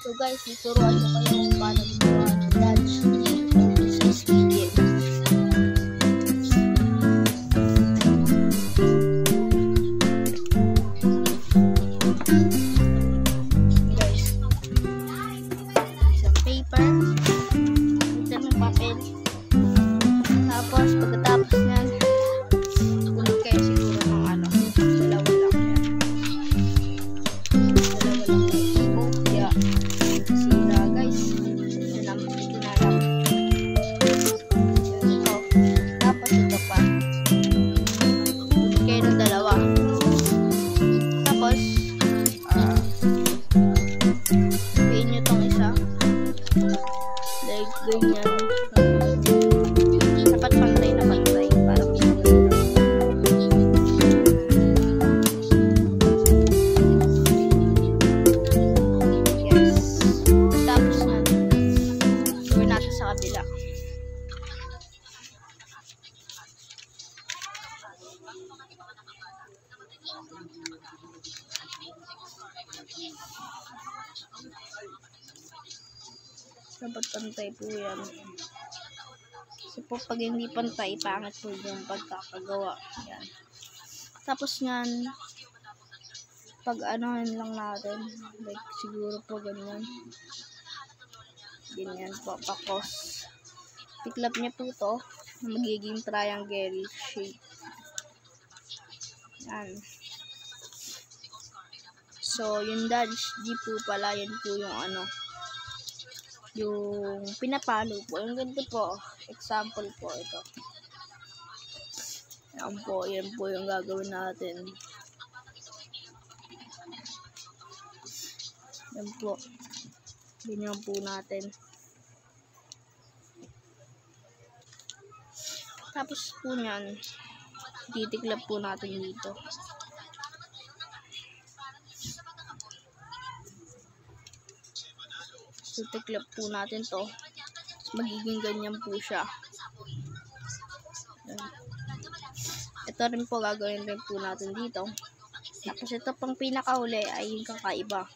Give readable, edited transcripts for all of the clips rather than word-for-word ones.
So guys, ituruan ko kayo kung paano gumawa ng dodge sa speed. Guys, isang paper, ito ng papel, tapos pagkatapos nyan, ulit kayo siguro ng ano, dalawa lang yan. Ganyan. Dapat pantay na pantay para yes. Tapos na gawin natin sa kabila. Dapat pantay po yan. Kasi po pag hindi pantay, pangit po yung pagkakagawa. Yan. Tapos nyan, pag anohin lang natin, like siguro po ganyan. Ganyan po, pakos. Tiklap niya po to, magiging triangle shape. Yan. So, yung dodge G po pala, yan po yung ano, yung pinapalo po. Yung ganito po, example po ito. Yan po yung gagawin natin. Yan po. Ganyan po natin. Tapos po nyan, titiklap po natin dito. So, tiklap po natin to. Magiging ganyan po siya. Ito rin po gagawin rin po natin dito. Tapos ito pang pinakahuli ay yung kakaiba.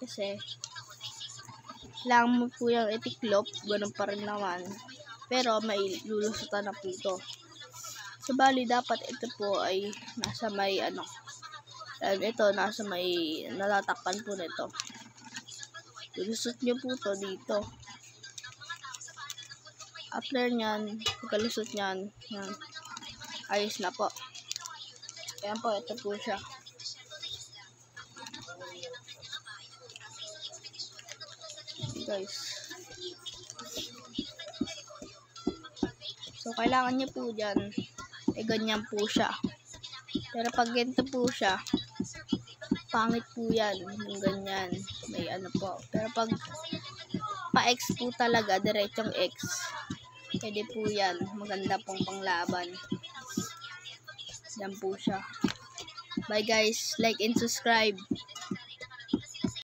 Kasi lang mo po yung itiklop, ganun pa rin naman. Pero may lulusutan na po ito. So, bali dapat ito po ay nasa may ano. Ito nasa may natatakpan po nito. Lulusot nyo po to dito. After nyan, pagkalusot nyan, yan, ayos na po. Ayan po, ito po siya. Guys. So, kailangan nyo po dyan, ganyan po siya. Pero pag ganito po siya, pangit po yan, yung ganyan, may ano po. Pero pag pa-X po talaga, diretsong X, pwede po yan, maganda pong panglaban. Yan po siya. Bye guys, like and subscribe.